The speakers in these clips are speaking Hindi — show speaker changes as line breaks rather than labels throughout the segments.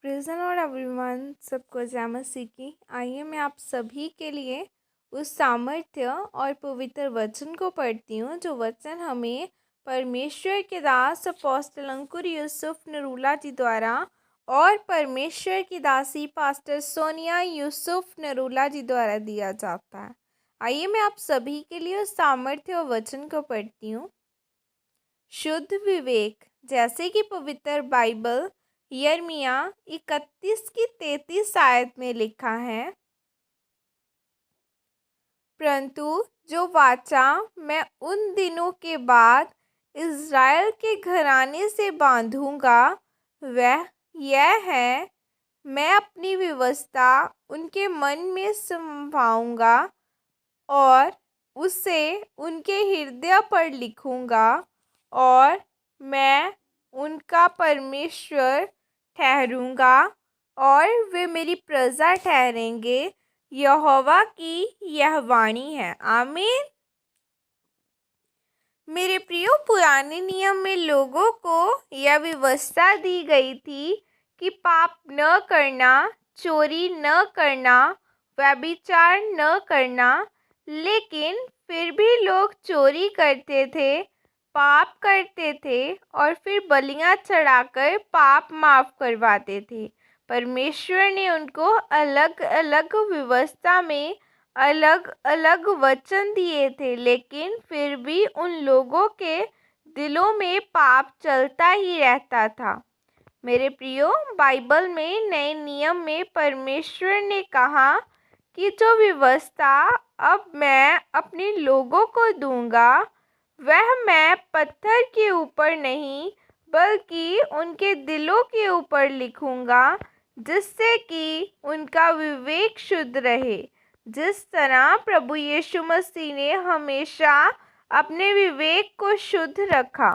प्रेज़ द लॉर्ड एवरीवन, सबको जय मसीह की। आइए मैं आप सभी के लिए उस सामर्थ्य और पवित्र वचन को पढ़ती हूँ जो वचन हमें परमेश्वर के दास अपोस्टल अंकुर यूसुफ नरूला जी द्वारा और परमेश्वर की दासी पास्टर सोनिया यूसुफ नरूला जी द्वारा दिया जाता है। आइए मैं आप सभी के लिए उस सामर्थ्य और वचन को पढ़ती हूँ। शुद्ध विवेक, जैसे कि पवित्र बाइबल यिर्मयाह 31 की 33 आयत में लिखा है, परंतु जो वाचा मैं उन दिनों के बाद इज़राइल के घराने से बांधूंगा वह यह है, मैं अपनी व्यवस्था उनके मन में समवाऊंगा और उसे उनके हृदय पर लिखूंगा और मैं उनका परमेश्वर ठहरूंगा और वे मेरी प्रजा ठहरेंगे। यहोवा की यह वाणी है। आमीन। मेरे प्रियो, पुराने नियम में लोगों को यह व्यवस्था दी गई थी कि पाप न करना, चोरी न करना, व्यभिचार न करना, लेकिन फिर भी लोग चोरी करते थे, पाप करते थे और फिर बलियां चढ़ाकर पाप माफ करवाते थे। परमेश्वर ने उनको अलग अलग व्यवस्था में अलग अलग वचन दिए थे, लेकिन फिर भी उन लोगों के दिलों में पाप चलता ही रहता था। मेरे प्रियो, बाइबल में नए नियम में परमेश्वर ने कहा कि जो व्यवस्था अब मैं अपने लोगों को दूंगा वह मैं पत्थर के ऊपर नहीं बल्कि उनके दिलों के ऊपर लिखूंगा, जिससे कि उनका विवेक शुद्ध रहे। जिस तरह प्रभु यीशु मसीह ने हमेशा अपने विवेक को शुद्ध रखा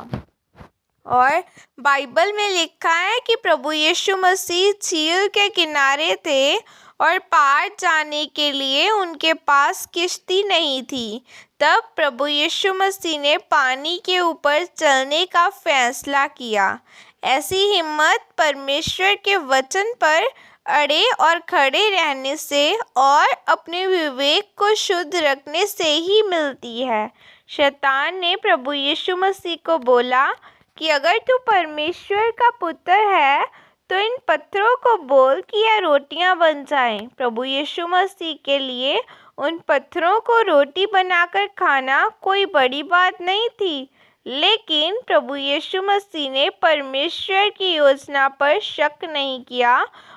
और बाइबल में लिखा है कि प्रभु यीशु मसीह झील के किनारे थे और पार जाने के लिए उनके पास किश्ती नहीं थी। तब प्रभु यीशु मसीह ने पानी के ऊपर चलने का फैसला किया। ऐसी हिम्मत परमेश्वर के वचन पर अड़े और खड़े रहने से और अपने विवेक को शुद्ध रखने से ही मिलती है। शैतान ने प्रभु यीशु मसीह को बोला कि अगर तू परमेश्वर का पुत्र है तो इन पत्थरों को बोल कि यह रोटियां बन जाएं। प्रभु यीशु मसीह के लिए उन पत्थरों को रोटी बनाकर खाना कोई बड़ी बात नहीं थी, लेकिन प्रभु यीशु मसीह ने परमेश्वर की योजना पर शक नहीं किया।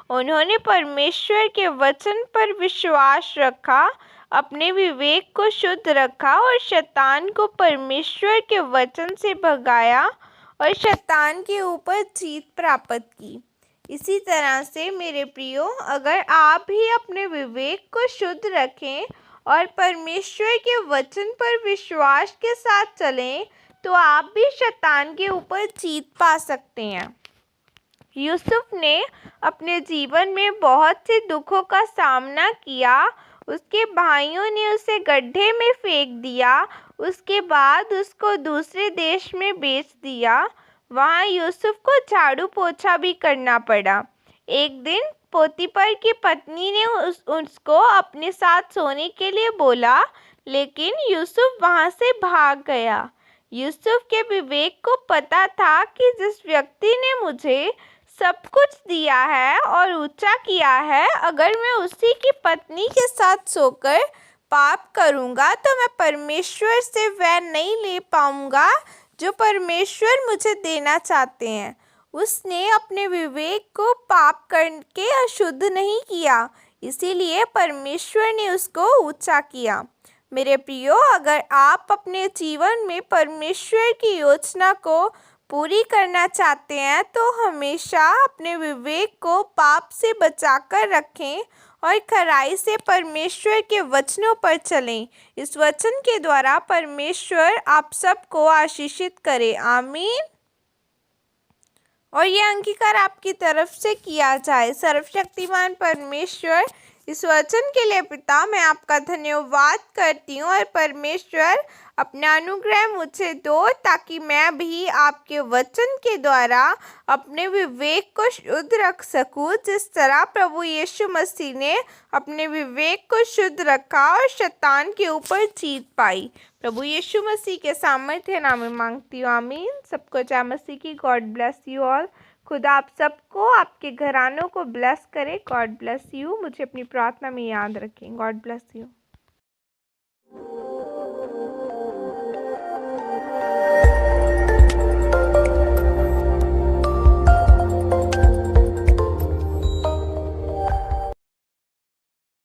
उन्होंने परमेश्वर के वचन पर विश्वास रखा, अपने विवेक को शुद्ध रखा और शैतान को परमेश्वर के वचन से भगाया और शैतान के ऊपर जीत प्राप्त की। इसी तरह से मेरे प्रियो, अगर आप भी अपने विवेक को शुद्ध रखें और परमेश्वर के वचन पर विश्वास के साथ चलें तो आप भी शैतान के ऊपर जीत पा सकते हैं। यूसुफ ने अपने जीवन में बहुत से दुखों का सामना किया। उसके भाइयों ने उसे गड्ढे में फेंक दिया, उसके बाद उसको दूसरे देश में बेच दिया। वहाँ यूसुफ को झाड़ू पोछा भी करना पड़ा। एक दिन पोतीपर की पत्नी ने उसको अपने साथ सोने के लिए बोला, लेकिन यूसुफ वहाँ से भाग गया। यूसुफ के विवेक को पता था कि जिस व्यक्ति ने मुझे सब कुछ दिया है और ऊंचा किया है, अगर मैं उसी की पत्नी के साथ सोकर पाप करूँगा तो मैं परमेश्वर से वह नहीं ले पाऊँगा जो परमेश्वर मुझे देना चाहते हैं। उसने अपने विवेक को पाप करके अशुद्ध नहीं किया, इसीलिए परमेश्वर ने उसको ऊंचा किया। मेरे प्रियो, अगर आप अपने जीवन में परमेश्वर की योजना को पूरी करना चाहते हैं तो हमेशा अपने विवेक को पाप से बचाकर रखें और खराई से परमेश्वर के वचनों पर चलें। इस वचन के द्वारा परमेश्वर आप सबको आशीषित करे। आमीन। और ये अंगीकार आपकी तरफ से किया जाए। सर्वशक्तिमान परमेश्वर इस वचन के लिए पिता मैं आपका धन्यवाद करती हूँ और परमेश्वर अपना अनुग्रह मुझे दो ताकि मैं भी आपके वचन के द्वारा अपने विवेक को शुद्ध रख सकूं, जिस तरह प्रभु यीशु मसीह ने अपने विवेक को शुद्ध रखा और शैतान के ऊपर जीत पाई। प्रभु यीशु मसीह के सामर्थ्य नाम में मांगती हूँ, आमीन। सबको जय मसीह की। God bless you all. खुदा आप सबको, आपके घरानों को ब्लेस करे। God bless you. मुझे अपनी प्रार्थना में याद रखें। God bless you.